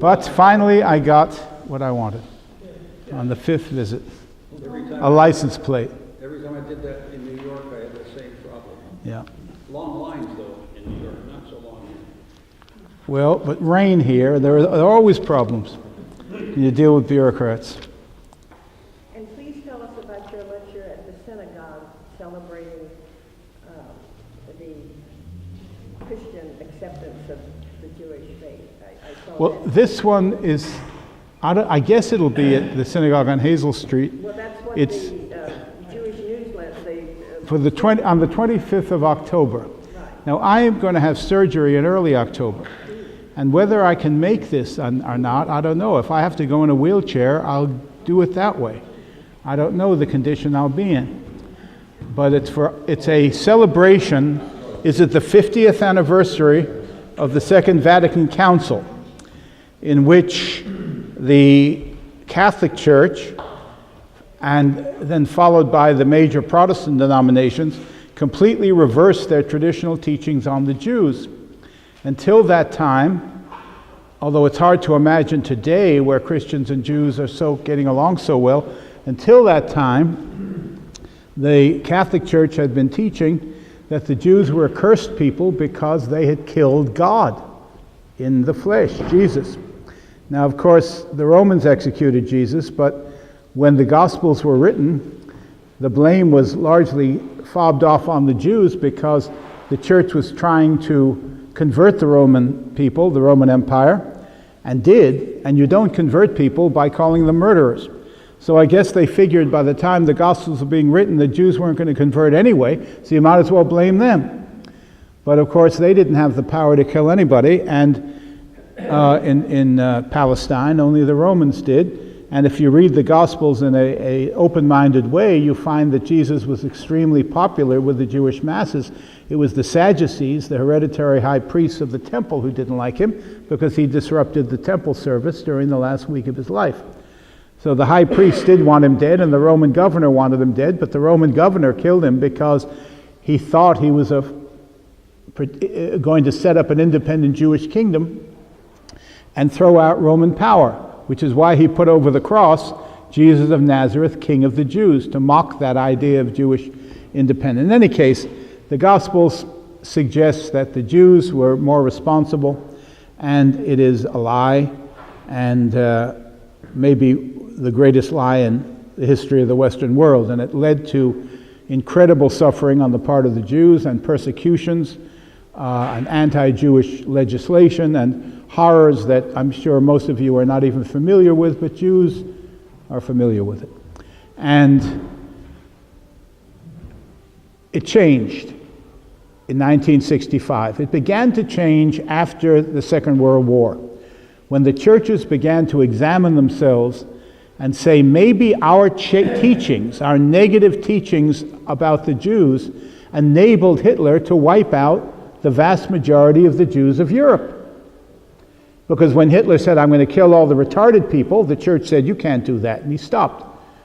But finally, I got what I wanted on the 5th visit, a license plate. Every time I did that in New York, I had the same problem. Yeah. Long lines, though, in New York, not so long here. Well, but rain here, there are always problems when you deal with bureaucrats. And please tell us about your lecture at the synagogue celebrating the Christian acceptance of the Jewish faith. I saw Well, that. this one is, I guess it'll be at the synagogue on Hazel Street. Well, that's what It's the Jewish newsletter, for on the 25th of October. Right. Now, I am going to have surgery in early October. And whether I can make this or not, I don't know. If I have to go in a wheelchair, I'll do it that way. I don't know the condition I'll be in. But it's a celebration. Is it the 50th anniversary of the Second Vatican Council, in which the Catholic Church, and then followed by the major Protestant denominations, completely reversed their traditional teachings on the Jews. Until that time, although it's hard to imagine today where Christians and Jews are getting along so well, until that time, the Catholic Church had been teaching that the Jews were a cursed people because they had killed God in the flesh, Jesus. Now, of course, the Romans executed Jesus, but when the Gospels were written, the blame was largely fobbed off on the Jews because the church was trying to convert the Roman people, the Roman Empire, and did, and you don't convert people by calling them murderers. So I guess they figured by the time the Gospels were being written, the Jews weren't going to convert anyway, so you might as well blame them. But of course, they didn't have the power to kill anybody, and in Palestine, only the Romans did. And if you read the Gospels in a open-minded way, you find that Jesus was extremely popular with the Jewish masses. It was the Sadducees, the hereditary high priests of the temple, who didn't like him because he disrupted the temple service during the last week of his life. So the high priest did want him dead, and the Roman governor wanted him dead, but the Roman governor killed him because he thought he was going to set up an independent Jewish kingdom and throw out Roman power, which is why he put over the cross Jesus of Nazareth, King of the Jews, to mock that idea of Jewish independence. In any case, the Gospels suggest that the Jews were more responsible, and it is a lie, and maybe the greatest lie in the history of the Western world. And it led to incredible suffering on the part of the Jews, and persecutions, and anti-Jewish legislation, and horrors that I'm sure most of you are not even familiar with, but Jews are familiar with it. And it changed in 1965. It began to change after the Second World War, when the churches began to examine themselves and say, maybe our teachings, our negative teachings about the Jews, enabled Hitler to wipe out the vast majority of the Jews of Europe. Because when Hitler said, I'm going to kill all the retarded people, the church said, you can't do that, and he stopped.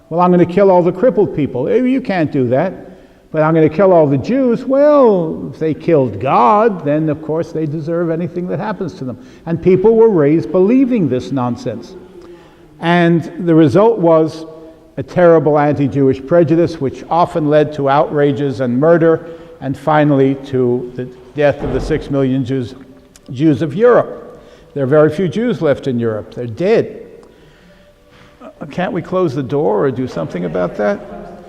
Well, I'm going to kill all the crippled people. You can't do that. But I'm going to kill all the Jews. Well, if they killed God, then of course they deserve anything that happens to them. And people were raised believing this nonsense. And the result was a terrible anti-Jewish prejudice, which often led to outrages and murder, and finally to the death of the 6 million Jews of Europe. There are very few Jews left in Europe. They're dead. Can't we close the door or do something about that?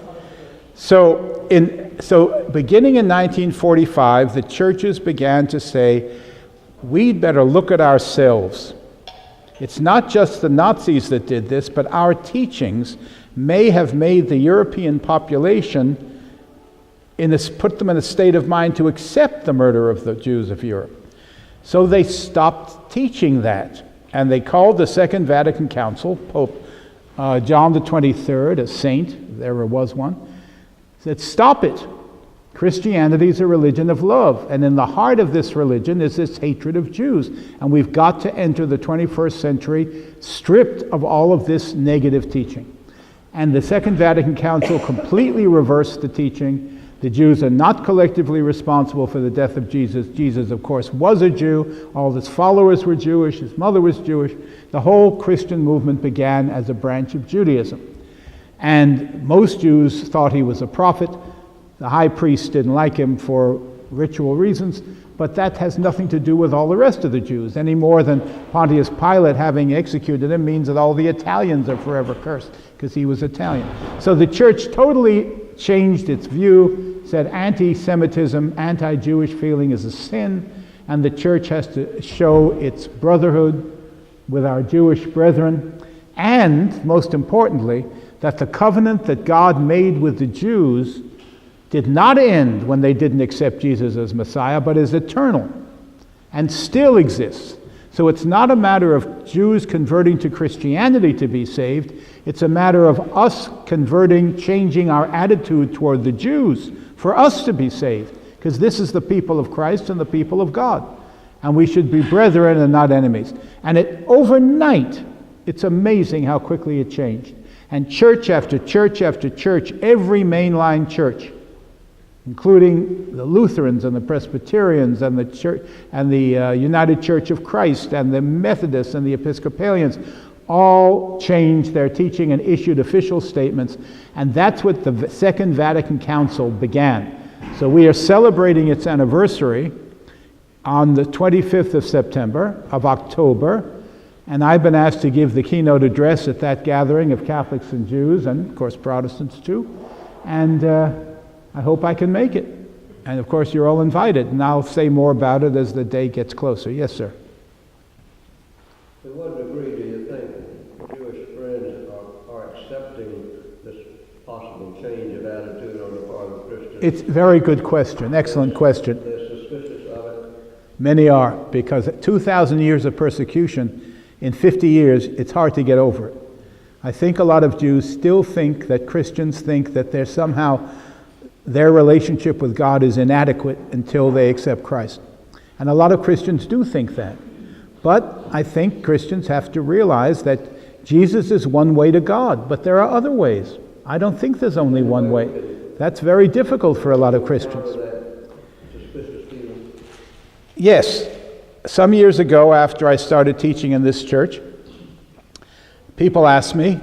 So beginning in 1945, the churches began to say, we'd better look at ourselves. It's not just the Nazis that did this, but our teachings may have made the European population put them in a state of mind to accept the murder of the Jews of Europe. So they stopped teaching that, and they called the Second Vatican Council, Pope John the 23rd, a saint, if there ever was one, said, stop it. Christianity is a religion of love, and in the heart of this religion is this hatred of Jews, and we've got to enter the 21st century stripped of all of this negative teaching. And the Second Vatican Council completely reversed the teaching. The Jews are not collectively responsible for the death of Jesus. Jesus, of course, was a Jew. All his followers were Jewish. His mother was Jewish. The whole Christian movement began as a branch of Judaism. And most Jews thought he was a prophet. The high priest didn't like him for ritual reasons, but that has nothing to do with all the rest of the Jews, any more than Pontius Pilate having executed him means that all the Italians are forever cursed, because he was Italian. So the church totally changed its view, said anti-Semitism, anti-Jewish feeling is a sin, and the church has to show its brotherhood with our Jewish brethren, and, most importantly, that the covenant that God made with the Jews did not end when they didn't accept Jesus as Messiah, but is eternal and still exists. So it's not a matter of Jews converting to Christianity to be saved. It's a matter of us converting, changing our attitude toward the Jews for us to be saved, because this is the people of Christ and the people of God. And we should be brethren and not enemies. And overnight, it's amazing how quickly it changed. And church after church after church, every mainline church, including the Lutherans and the Presbyterians and the church and the United Church of Christ and the Methodists and the Episcopalians, all changed their teaching and issued official statements, and that's what the Second Vatican Council began. So we are celebrating its anniversary on the 25th of October, and I've been asked to give the keynote address at that gathering of Catholics and Jews, and of course Protestants too, and I hope I can make it. And of course you're all invited, and I'll say more about it as the day gets closer. Yes, sir. To what degree do you think Jewish friends are accepting this possible change of attitude on the part of Christians? It's a very good question, excellent question. They're suspicious of it? Many are, because 2,000 years of persecution, in 50 years, it's hard to get over it. I think a lot of Jews still think that Christians think that they're somehow, their relationship with God is inadequate until they accept Christ. And a lot of Christians do think that. But I think Christians have to realize that Jesus is one way to God, but there are other ways. I don't think there's only one way. That's very difficult for a lot of Christians. Yes. Some years ago, after I started teaching in this church, people asked me,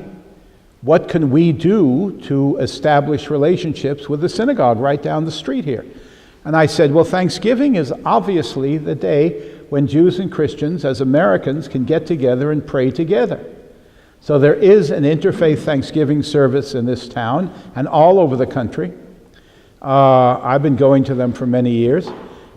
what can we do to establish relationships with the synagogue right down the street here? And I said, well, Thanksgiving is obviously the day when Jews and Christians, as Americans, can get together and pray together. So there is an interfaith Thanksgiving service in this town and all over the country. I've been going to them for many years.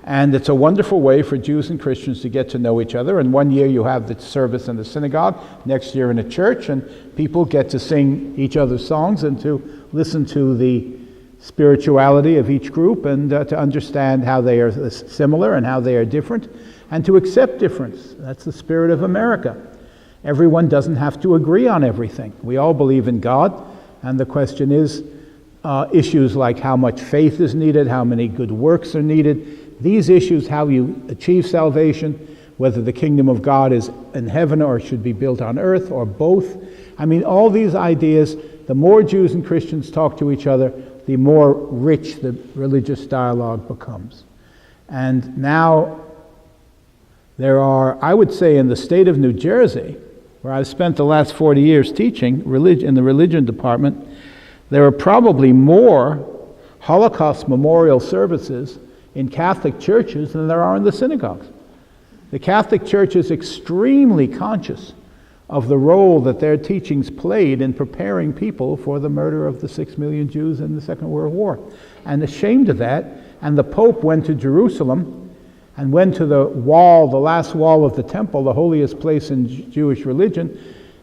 And it's a wonderful way for Jews and Christians to get to know each other. And one year you have the service in the synagogue, next year in a church, and people get to sing each other's songs and to listen to the spirituality of each group and to understand how they are similar and how they are different, and to accept difference. That's the spirit of America. Everyone doesn't have to agree on everything. We all believe in God, and the question is issues like how much faith is needed, how many good works are needed. These issues, how you achieve salvation, whether the kingdom of God is in heaven or should be built on earth, or both. I mean, all these ideas, the more Jews and Christians talk to each other, the more rich the religious dialogue becomes. And now there are, I would say, in the state of New Jersey, where I've spent the last 40 years teaching in the religion department, there are probably more Holocaust memorial services in Catholic churches than there are in the synagogues. The Catholic Church is extremely conscious of the role that their teachings played in preparing people for the murder of the 6 million Jews in the Second World War. And ashamed of that, and the Pope went to Jerusalem and went to the wall, the last wall of the temple, the holiest place in Jewish religion,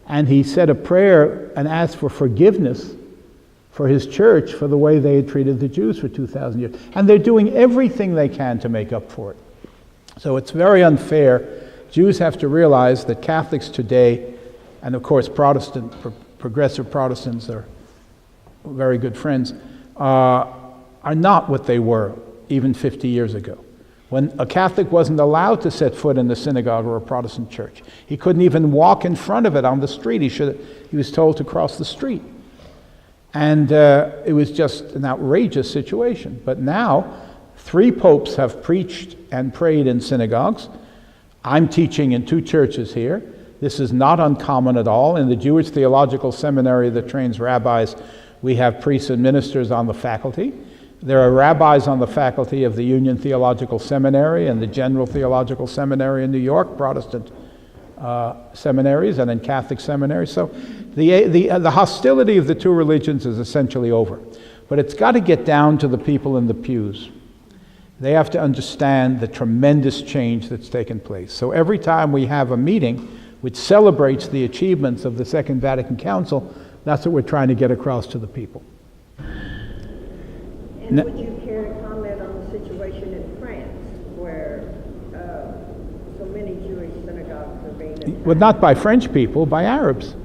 and he said a prayer and asked for forgiveness for his church for the way they had treated the Jews for 2,000 years. And they're doing everything they can to make up for it. So it's very unfair. Jews have to realize that Catholics today, and of course progressive Protestants are very good friends, are not what they were even 50 years ago. When a Catholic wasn't allowed to set foot in the synagogue or a Protestant church. He couldn't even walk in front of it on the street. He was told to cross the street. And it was just an outrageous situation. But now, 3 popes have preached and prayed in synagogues. I'm teaching in 2 churches here. This is not uncommon at all. In the Jewish Theological Seminary that trains rabbis, we have priests and ministers on the faculty. There are rabbis on the faculty of the Union Theological Seminary and the General Theological Seminary in New York, Protestant seminaries, and in Catholic seminaries. So the hostility of the 2 religions is essentially over. But it's got to get down to the people in the pews. They have to understand the tremendous change that's taken place. So every time we have a meeting which celebrates the achievements of the Second Vatican Council, that's what we're trying to get across to the people. And would you care to comment on the situation in France, where so many Jewish synagogues are being attacked? Well, not by French people, by Arabs.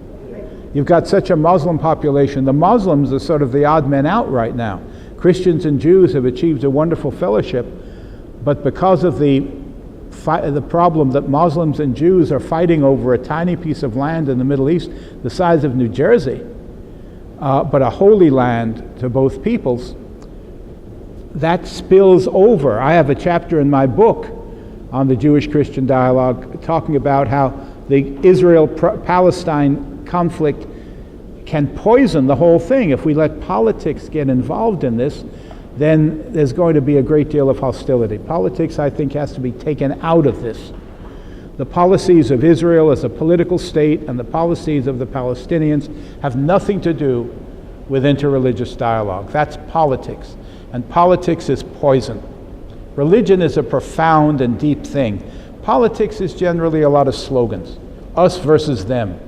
You've got such a Muslim population. The Muslims are sort of the odd men out right now. Christians and Jews have achieved a wonderful fellowship, but because of the problem that Muslims and Jews are fighting over a tiny piece of land in the Middle East, the size of New Jersey, but a holy land to both peoples, that spills over. I have a chapter in my book on the Jewish-Christian dialogue talking about how the Israel-Palestine conflict can poison the whole thing. If we let politics get involved in this, then there's going to be a great deal of hostility. Politics, I think, has to be taken out of this. The policies of Israel as a political state and the policies of the Palestinians have nothing to do with interreligious dialogue. That's politics. And politics is poison. Religion is a profound and deep thing. Politics is generally a lot of slogans. Us versus them.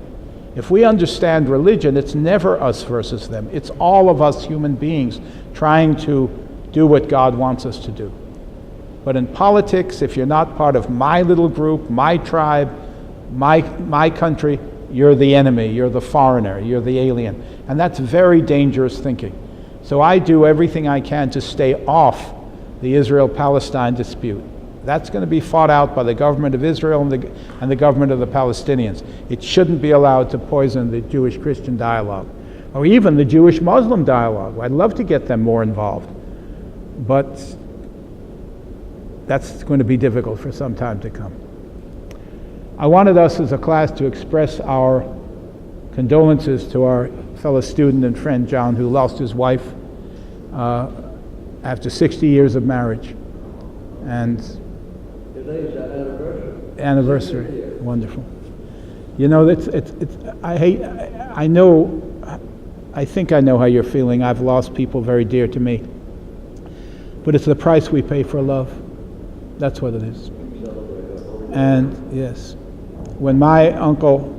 If we understand religion, it's never us versus them. It's all of us human beings trying to do what God wants us to do. But in politics, if you're not part of my little group, my tribe, my country, you're the enemy, you're the foreigner, you're the alien. And that's very dangerous thinking. So I do everything I can to stay off the Israel-Palestine dispute. That's going to be fought out by the government of Israel and the government of the Palestinians. It shouldn't be allowed to poison the Jewish-Christian dialogue, or even the Jewish-Muslim dialogue. I'd love to get them more involved, but that's going to be difficult for some time to come. I wanted us as a class to express our condolences to our fellow student and friend John, who lost his wife after 60 years of marriage. And today's the anniversary. Wonderful. You know, I think I know how you're feeling. I've lost people very dear to me. But it's the price we pay for love. That's what it is. And yes, when my uncle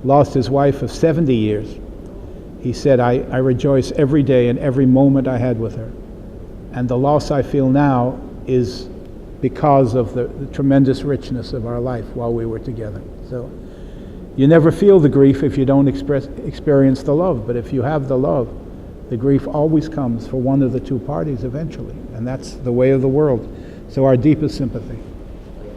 lost his wife of 70 years, he said, I rejoice every day and every moment I had with her. And the loss I feel now is because of the tremendous richness of our life while we were together. So you never feel the grief if you don't experience the love. But if you have the love, the grief always comes for one of the 2 parties eventually. And that's the way of the world. So our deepest sympathy.